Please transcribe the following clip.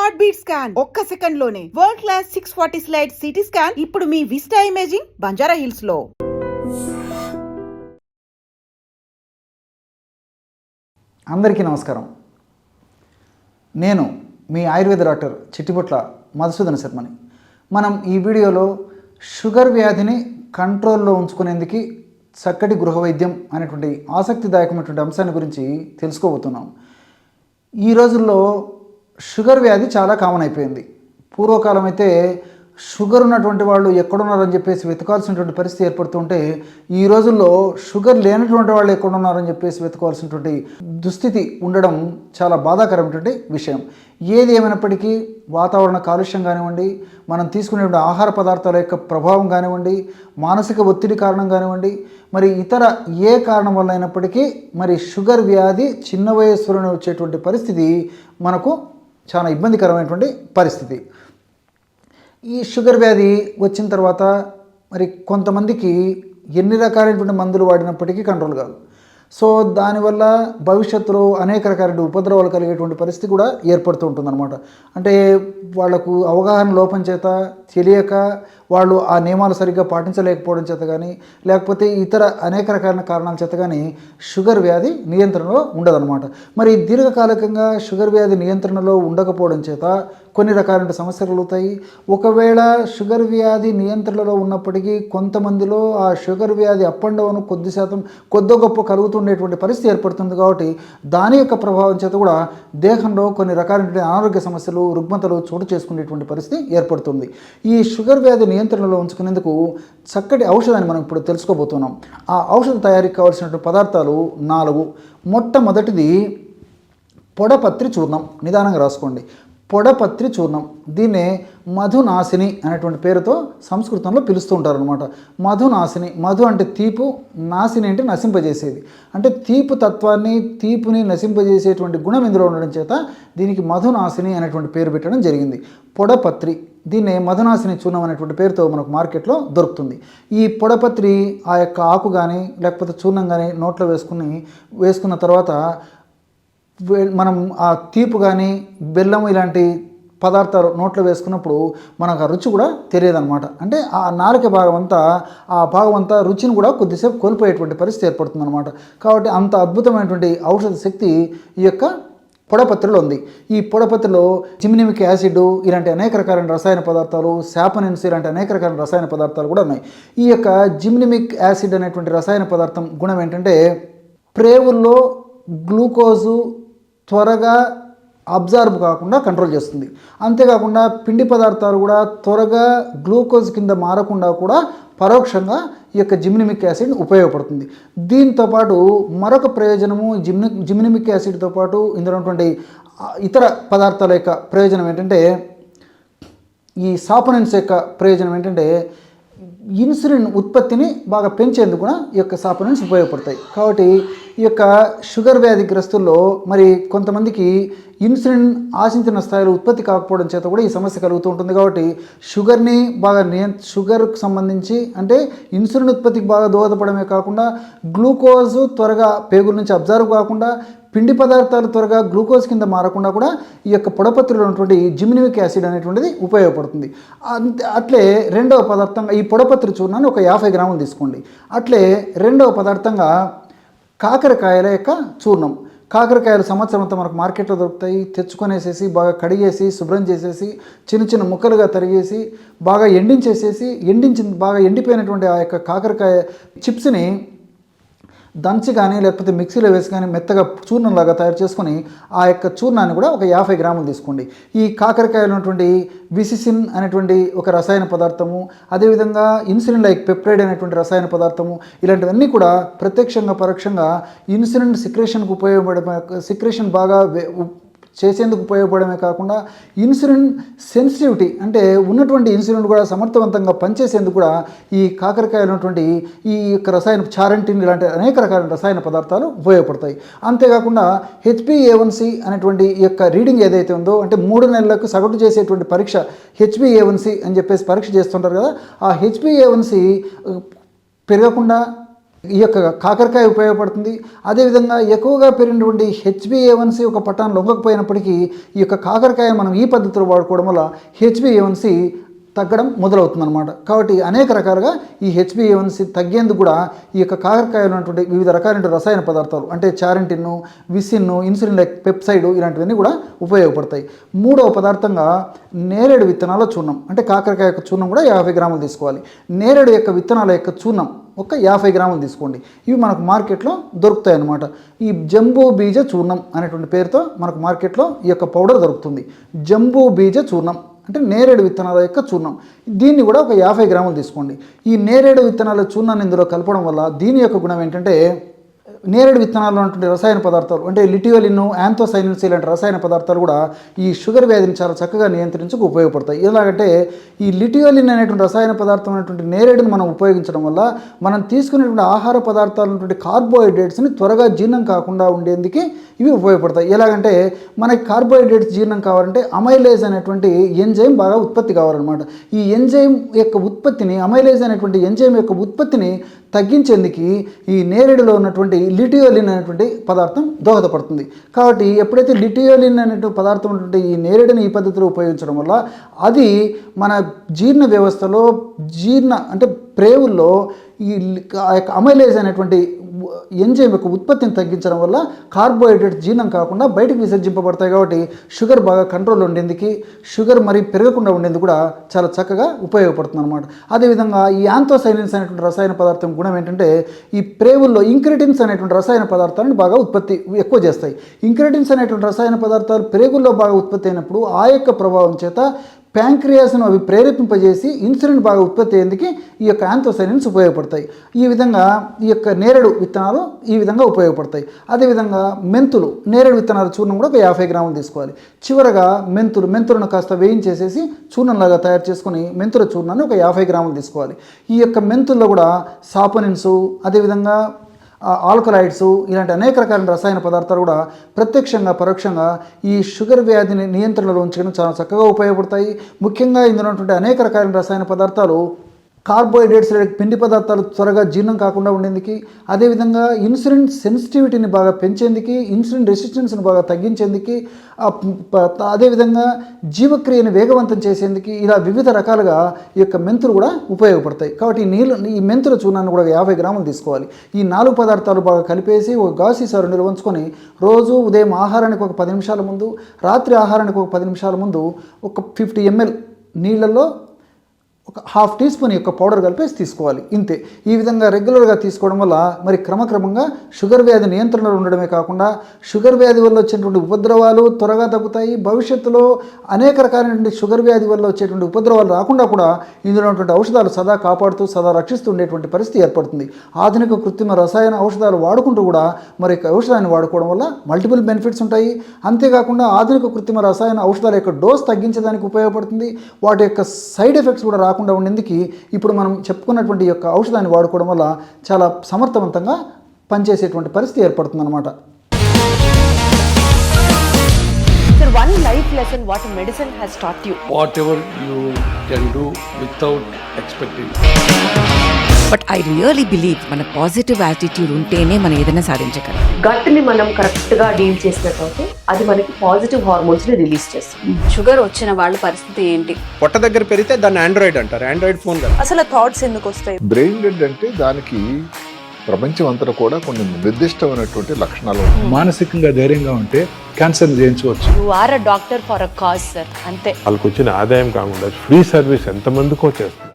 Heart beat scan ఒక్క second లోనే world class 640 slide CT scan ఇప్పుడు మీ విస్టా ఇమేజింగ్ బంజారా హిల్స్ లో. అందరికీ నమస్కారం. నేను మీ ఆయుర్వేద డాక్టర్ చిట్టిపొట్ల మధుసూదన శర్మని. మనం ఈ వీడియోలో షుగర్ వ్యాధిని కంట్రోల్లో ఉంచుకునేందుకు చక్కటి గృహ వైద్యం అనేటువంటి ఆసక్తిదాయకమైనటువంటి అంశాన్ని గురించి తెలుసుకోబోతున్నాం. ఈ రోజుల్లో షుగర్ వ్యాధి చాలా కామన్ అయిపోయింది. పూర్వకాలం అయితే షుగర్ ఉన్నటువంటి వాళ్ళు ఎక్కడున్నారని చెప్పేసి వెతకాల్సినటువంటి పరిస్థితి ఏర్పడుతుంటే, ఈ రోజుల్లో షుగర్ లేనటువంటి వాళ్ళు ఎక్కడున్నారని చెప్పేసి వెతకాల్సినటువంటి దుస్థితి ఉండడం చాలా బాధాకరమైనటువంటి విషయం. ఏది ఏమైనప్పటికీ వాతావరణ కాలుష్యం కానివ్వండి, మనం తీసుకునేటువంటి ఆహార పదార్థాల యొక్క ప్రభావం కానివ్వండి, మానసిక ఒత్తిడి కారణం కానివ్వండి, మరి ఇతర ఏ కారణం వల్ల అయినప్పటికీ మరి షుగర్ వ్యాధి చిన్న వయస్సులోనే వచ్చేటువంటి పరిస్థితి మనకు చాలా ఇబ్బందికరమైనటువంటి పరిస్థితి. ఈ షుగర్ వ్యాధి వచ్చిన తర్వాత మరి కొంతమందికి ఎన్ని రకాలైనటువంటి మందులు వాడినప్పటికీ కంట్రోల్ కాదు. సో దానివల్ల భవిష్యత్తులో అనేక రకాల ఉపద్రవాలు కలిగేటువంటి పరిస్థితి కూడా ఏర్పడుతూ ఉంటుందన్నమాట. అంటే వాళ్లకు అవగాహన లోపం చేత, తెలియక వాళ్ళు ఆ నియమాలు సరిగ్గా పాటించలేకపోవడం చేత కానీ, లేకపోతే ఇతర అనేక రకాల కారణాల చేత కానీ షుగర్ వ్యాధి నియంత్రణలో ఉండదన్నమాట. మరి దీర్ఘకాలికంగా షుగర్ వ్యాధి నియంత్రణలో ఉండకపోవడం చేత కొన్ని రకాలైన సమస్యలు కలుగుతాయి. ఒకవేళ షుగర్ వ్యాధి నియంత్రణలో ఉన్నప్పటికీ కొంతమందిలో ఆ షుగర్ వ్యాధి అప్ అండ్ డౌన్ కొద్ది గొప్ప కలుగుతుండేటువంటి పరిస్థితి ఏర్పడుతుంది. కాబట్టి దాని యొక్క ప్రభావం చేత కూడా దేహంలో కొన్ని రకాలైన అనారోగ్య సమస్యలు, రుగ్మతలు చోటు చేసుకునేటువంటి పరిస్థితి ఏర్పడుతుంది. ఈ షుగర్ వ్యాధి నియంత్రణలో ఉంచుకునేందుకు చక్కటి ఔషధాన్ని మనం ఇప్పుడు తెలుసుకోబోతున్నాం. ఆ ఔషధ తయారీకి కావాల్సినటువంటి పదార్థాలు 4. మొట్టమొదటిది పొడపత్రి చూర్ణం. నిదానంగా రాసుకోండి. పొడపత్రి చూర్ణం, దీన్నే మధునాశిని అనేటువంటి పేరుతో సంస్కృతంలో పిలుస్తూ ఉంటారనమాట. మధునాశిని, మధు అంటే తీపు, నాశిని అంటే నశింపజేసేది. అంటే తీపు తత్వాన్ని, తీపుని నశింపజేసేటువంటి గుణం ఇందులో ఉండడం చేత దీనికి మధునాశిని అనేటువంటి పేరు పెట్టడం జరిగింది. పొడపత్రి, దీన్నే మధునాశిని చూర్ణం అనేటువంటి పేరుతో మనకు మార్కెట్లో దొరుకుతుంది. ఈ పొడపత్రి ఆ యొక్క ఆకు కానీ లేకపోతే చూర్ణం కానీ నోట్లో వేసుకున్న తర్వాత మనం ఆ తీపు కానీ బెల్లం ఇలాంటి పదార్థాలు నోట్లో వేసుకున్నప్పుడు మనకు ఆ రుచి కూడా తెలియదన్నమాట. అంటే ఆ నాలుక భాగం అంతా రుచిని కూడా కొద్దిసేపు కోల్పోయేటువంటి పరిస్థితి ఏర్పడుతుందన్నమాట. కాబట్టి అంత అద్భుతమైనటువంటి ఔషధ శక్తి ఈ యొక్క పొడపత్రిలో ఉంది. ఈ పొడపత్రిలో జిమ్నిమిక్ యాసిడ్ ఇలాంటి అనేక రకాలైన రసాయన పదార్థాలు, శాపనిన్స్ ఇలాంటి అనేక రకాల రసాయన పదార్థాలు కూడా ఉన్నాయి. ఈ యొక్క జిమ్నిమిక్ యాసిడ్ అనేటువంటి రసాయన పదార్థం గుణం ఏంటంటే ప్రేవుల్లో గ్లూకోజు త్వరగా అబ్జార్బ్ కాకుండా కంట్రోల్ చేస్తుంది. అంతేకాకుండా పిండి పదార్థాలు కూడా త్వరగా గ్లూకోజ్ కింద మారకుండా కూడా పరోక్షంగా ఈ యొక్క జిమ్నిమిక్ యాసిడ్ ఉపయోగపడుతుంది. దీంతోపాటు మరొక ప్రయోజనము జిమ్నిమిక్ యాసిడ్తో పాటు ఇందులో ఉన్నటువంటి ఇతర పదార్థాల యొక్క ప్రయోజనం ఏంటంటే, ఈ సాపనెన్స్ యొక్క ప్రయోజనం ఏంటంటే ఇన్సులిన్ ఉత్పత్తిని బాగా పెంచేందుకు కూడా ఈ యొక్క సాపనెన్స్ ఉపయోగపడతాయి. కాబట్టి ఈ యొక్క షుగర్ వ్యాధిగ్రస్తుల్లో మరి కొంతమందికి ఇన్సులిన్ ఆశించిన స్థాయిలో ఉత్పత్తి కాకపోవడం చేత కూడా ఈ సమస్య కలుగుతూ ఉంటుంది. కాబట్టి షుగర్ని బాగా షుగర్కు సంబంధించి అంటే ఇన్సులిన్ ఉత్పత్తికి బాగా దోహదపడమే కాకుండా గ్లూకోజ్ త్వరగా పేగుల నుంచి అబ్జర్వ్ కాకుండా, పిండి పదార్థాలు త్వరగా గ్లూకోజ్ కింద మారకుండా కూడా ఈ యొక్క పొడపత్రిలో ఉన్నటువంటి జిమ్నిమిక్ యాసిడ్ అనేటువంటిది ఉపయోగపడుతుంది. అట్లే రెండవ పదార్థంగా ఈ పొడపత్రి చూర్ణాన్ని ఒక 50 గ్రాములు తీసుకోండి. అట్లే రెండవ పదార్థంగా కాకరకాయల యొక్క చూర్ణం. కాకరకాయలు సంవత్సరం అంతా మనకు మార్కెట్లో దొరుకుతాయి. తెచ్చుకొనేసేసి బాగా కడిగేసి శుభ్రం చేసేసి చిన్న చిన్న ముక్కలుగా తరిగేసి బాగా బాగా ఎండిపోయినటువంటి ఆ యొక్క కాకరకాయ చిప్స్ని దంచి కానీ లేకపోతే మిక్సీలో వేసి కానీ మెత్తగా చూర్ణంలాగా తయారు చేసుకొని ఆ యొక్క చూర్ణాన్ని కూడా ఒక 50 గ్రాములు తీసుకోండి. ఈ కాకరకాయలు ఉన్నటువంటి విసిసిన్ అనేటువంటి ఒక రసాయన పదార్థము, అదేవిధంగా ఇన్సులిన్ లైక్ పెప్టైడ్ అనేటువంటి రసాయన పదార్థము, ఇలాంటివన్నీ కూడా ప్రత్యక్షంగా పరోక్షంగా ఇన్సులిన్ సిక్రేషన్ బాగా చేసేందుకు ఉపయోగపడమే కాకుండా ఇన్సులిన్ సెన్సిటివిటీ అంటే ఉన్నటువంటి ఇన్సులిన్ కూడా సమర్థవంతంగా పనిచేసేందుకు కూడా ఈ కాకరకాయలు ఉన్నటువంటి ఈ యొక్క రసాయన చారంటిన్ ఇలాంటి అనేక రకాల రసాయన పదార్థాలు ఉపయోగపడతాయి. అంతేకాకుండా HbA1c అనేటువంటి ఈ యొక్క రీడింగ్ ఏదైతే ఉందో, అంటే 3 నెలలకు సగటు చేసేటువంటి పరీక్ష HbA1c అని చెప్పేసి పరీక్ష చేస్తుంటారు కదా, ఆ HbA1c పెరగకుండా ఈ యొక్క కాకరకాయ ఉపయోగపడుతుంది. అదేవిధంగా ఎక్కువగా పెరిగినటువంటి HbA1c ఒక పట్టాన్ని లొంగకపోయినప్పటికీ ఈ యొక్క కాకరకాయ మనం ఈ పద్ధతిలో వాడుకోవడం వల్ల HbA1c తగ్గడం మొదలవుతుందన్నమాట. కాబట్టి అనేక రకాలుగా ఈ HbA1c తగ్గేందుకు కూడా ఈ యొక్క కాకరకాయలు ఉన్నటువంటి వివిధ రకాలైన రసాయన పదార్థాలు అంటే చారెంటిన్, విసిన్, ఇన్సులిన్ లైక్ పెప్సైడ్ ఇలాంటివన్నీ కూడా ఉపయోగపడతాయి. మూడవ పదార్థంగా నేరేడు విత్తనాల చూర్ణం అంటే కాకరకాయ యొక్క చూర్ణం కూడా 50 గ్రాములు తీసుకోవాలి. నేరేడు యొక్క విత్తనాల యొక్క చూర్ణం ఒక 50 గ్రాములు తీసుకోండి. ఇవి మనకు మార్కెట్లో దొరుకుతాయి అన్నమాట. ఈ జంబూ బీజ చూర్ణం అనేటువంటి పేరుతో మనకు మార్కెట్లో ఈ యొక్క పౌడర్ దొరుకుతుంది. జంబూ బీజ చూర్ణం అంటే నేరేడు విత్తనాల యొక్క చూర్ణం. దీన్ని కూడా ఒక 50 గ్రాములు తీసుకోండి. ఈ నేరేడు విత్తనాల చూర్ణాన్ని ఇందులో కలపడం వల్ల దీని యొక్క గుణం ఏంటంటే నేరేడు విత్తనాల్లో ఉన్నటువంటి రసాయన పదార్థాలు అంటే లిటియోలిన్, యాంథోసైనిన్స్ ఇలాంటి రసాయన పదార్థాలు కూడా ఈ షుగర్ వ్యాధిని చాలా చక్కగా నియంత్రించకు ఉపయోగపడతాయి. ఎలాగంటే ఈ లిటియోలిన్ అనేటువంటి రసాయన పదార్థం అనేటువంటి నేరేడుని మనం ఉపయోగించడం వల్ల మనం తీసుకునేటువంటి ఆహార పదార్థాలు ఉన్నటువంటి కార్బోహైడ్రేట్స్ని త్వరగా జీర్ణం కాకుండా ఉండేందుకు ఇవి ఉపయోగపడతాయి. ఎలాగంటే మనకి కార్బోహైడ్రేట్స్ జీర్ణం కావాలంటే అమైలేజ్ అనేటువంటి ఎంజైమ్ బాగా ఉత్పత్తి కావాలన్నమాట. ఈ ఎంజైమ్ యొక్క ఉత్పత్తిని అమైలేజ్ అనేటువంటి ఎంజైమ్ యొక్క ఉత్పత్తిని తగ్గించేందుకు ఈ నేరేడులో ఉన్నటువంటి లిటియోలిన్ అనేటువంటి పదార్థం దోహదపడుతుంది. కాబట్టి ఎప్పుడైతే లిటియోలిన్ అనేటువంటి పదార్థం ఉన్నటువంటి ఈ నేరేడుని ఈ పద్ధతిలో ఉపయోగించడం వల్ల అది మన జీర్ణ వ్యవస్థలో అంటే ప్రేవుల్లో ఈ అమైలేజ్ అనేటువంటి ఎంజైమ్ యొక్క ఉత్పత్తిని తగ్గించడం వల్ల కార్బోహైడ్రేట్ జీర్ణం కాకుండా బయటకు విసర్జింపబడతాయి. కాబట్టి షుగర్ బాగా కంట్రోల్లో ఉండేందుకు, షుగర్ మరీ పెరగకుండా ఉండేందుకు కూడా చాలా చక్కగా ఉపయోగపడుతుంది అనమాట. అదేవిధంగా ఈ యాంథోసైనిన్స్ అనేటువంటి రసాయన పదార్థం గుణం ఏంటంటే ఈ ప్రేవుల్లో ఇంక్రెటిన్స్ అనేటువంటి రసాయన పదార్థాలను బాగా ఉత్పత్తి ఎక్కువ చేస్తాయి. ఇంక్రెటిన్స్ అనేటువంటి రసాయన పదార్థాలు ప్రేగుల్లో బాగా ఉత్పత్తి అయినప్పుడు ఆ యొక్క ప్రభావం చేత ప్యాంక్రియాస్ను అవి ప్రేరేపింపజేసి ఇన్సులిన్ బాగా ఉత్పత్తి అయ్యేందుకు ఈ యొక్క యాంథోసైనిన్స్ ఉపయోగపడతాయి. ఈ విధంగా ఈ యొక్క నేరేడు విత్తనాలు ఈ విధంగా ఉపయోగపడతాయి. అదేవిధంగా మెంతులు, నేరేడు విత్తనాల చూర్ణం కూడా ఒక 50 గ్రాములు తీసుకోవాలి. చివరగా మెంతులను కాస్త వేయించేసేసి చూర్ణంలాగా తయారు చేసుకుని మెంతుల చూర్ణాన్ని ఒక 50 గ్రాములు తీసుకోవాలి. ఈ యొక్క మెంతుల్లో కూడా సాపోనిన్స్, అదేవిధంగా ఆల్కలాయిడ్స్ ఇలాంటి అనేక రకాల రసాయన పదార్థాలు కూడా ప్రత్యక్షంగా పరోక్షంగా ఈ షుగర్ వ్యాధిని నియంత్రణలో ఉంచడం చాలా చక్కగా ఉపయోగపడతాయి. ముఖ్యంగా ఇందులో ఉన్నటువంటి అనేక రకాల రసాయన పదార్థాలు కార్బోహైడ్రేట్స్ పిండి పదార్థాలు త్వరగా జీర్ణం కాకుండా ఉండేందుకు, అదేవిధంగా ఇన్సులిన్ సెన్సిటివిటీని బాగా పెంచేందుకు, ఇన్సులిన్ రెసిస్టెన్స్ని బాగా తగ్గించేందుకు, అదేవిధంగా జీవక్రియను వేగవంతం చేసేందుకు ఇలా వివిధ రకాలుగా ఈ యొక్క మెంతులు కూడా ఉపయోగపడతాయి. కాబట్టి ఈ మెంతుల చూర్ణాన్ని కూడా 50 గ్రాములు తీసుకోవాలి. ఈ 4 పదార్థాలు బాగా కలిపేసి ఒక గాజు సీసాలో నిల్వ ఉంచుకొని రోజు ఉదయం ఆహారానికి ఒక 10 నిమిషాల ముందు, రాత్రి ఆహారానికి ఒక 10 నిమిషాల ముందు ఒక 50 ml నీళ్ళల్లో ఒక 1/2 టీ స్పూన్ యొక్క పౌడర్ కలిపేసి తీసుకోవాలి. ఇంతే. ఈ విధంగా రెగ్యులర్గా తీసుకోవడం వల్ల మరి క్రమక్రమంగా షుగర్ వ్యాధి నియంత్రణలో ఉండడమే కాకుండా షుగర్ వ్యాధి వల్ల వచ్చేటువంటి ఉపద్రవాలు త్వరగా తగ్గుతాయి. భవిష్యత్తులో అనేక రకాలైనటువంటి షుగర్ వ్యాధి వల్ల వచ్చేటువంటి ఉపద్రవాలు రాకుండా కూడా ఇందులో ఉన్నటువంటి ఔషధాలు సదా కాపాడుతూ సదా రక్షిస్తూ ఉండేటువంటి పరిస్థితి ఏర్పడుతుంది. ఆధునిక కృత్రిమ రసాయన ఔషధాలు వాడుకుంటూ కూడా మరి ఔషధాన్ని వాడుకోవడం వల్ల మల్టిపుల్ బెనిఫిట్స్ ఉంటాయి. అంతేకాకుండా ఆధునిక కృత్రిమ రసాయన ఔషధాల యొక్క డోస్ తగ్గించడానికి ఉపయోగపడుతుంది. వాటి యొక్క సైడ్ ఎఫెక్ట్స్ కూడా రాకుండా ఉండేందుకు ఇప్పుడు మనం చెప్పుకున్నటువంటి యొక్క ఔషధాన్ని వాడుకోవడం వల్ల చాలా సమర్థవంతంగా పనిచేసేటువంటి పరిస్థితి ఏర్పడుతుంది అన్నమాట. Sir, one life lesson what medicine has taught you. Whatever you can do without expecting. But I really believe మన పాజిటివ్ యాటిట్యూడ్ ఉంటేనే మనం ఏదైనా సాధించగలం. గట్ ని మనం కరెక్ట్ గా డీల్ చేసినట్లయితే అది మనకి పాజిటివ్ హార్మోన్స్ ని రిలీజ్ చేస్తుంది. షుగర్ వచ్చిన వాళ్ళ పరిస్థితి ఏంటి? పొట్ట దగ్గర పెరిగితే దాన్ని ఆండ్రాయిడ్ అంటారు. ఆండ్రాయిడ్ ఫోన్ కదా. అసలు థాట్స్ ఎందుకు వస్తాయి? బ్రెయిన్ డెడ్ అంటే దానికి ప్రపంచం అంతా కూడా కొన్ని నిర్దిష్టమైనటువంటి లక్షణాలు ఉన్నాయి. మానసికంగా ధైర్యంగా ఉంటే క్యాన్సర్ జయించవచ్చు. You are a doctor for a cause sir, అంతే. వాళ్ళకి వచ్చిన ఆదాయం కాకుండా ఫ్రీ సర్వీస్ ఎంతమందికో చేస్తారు.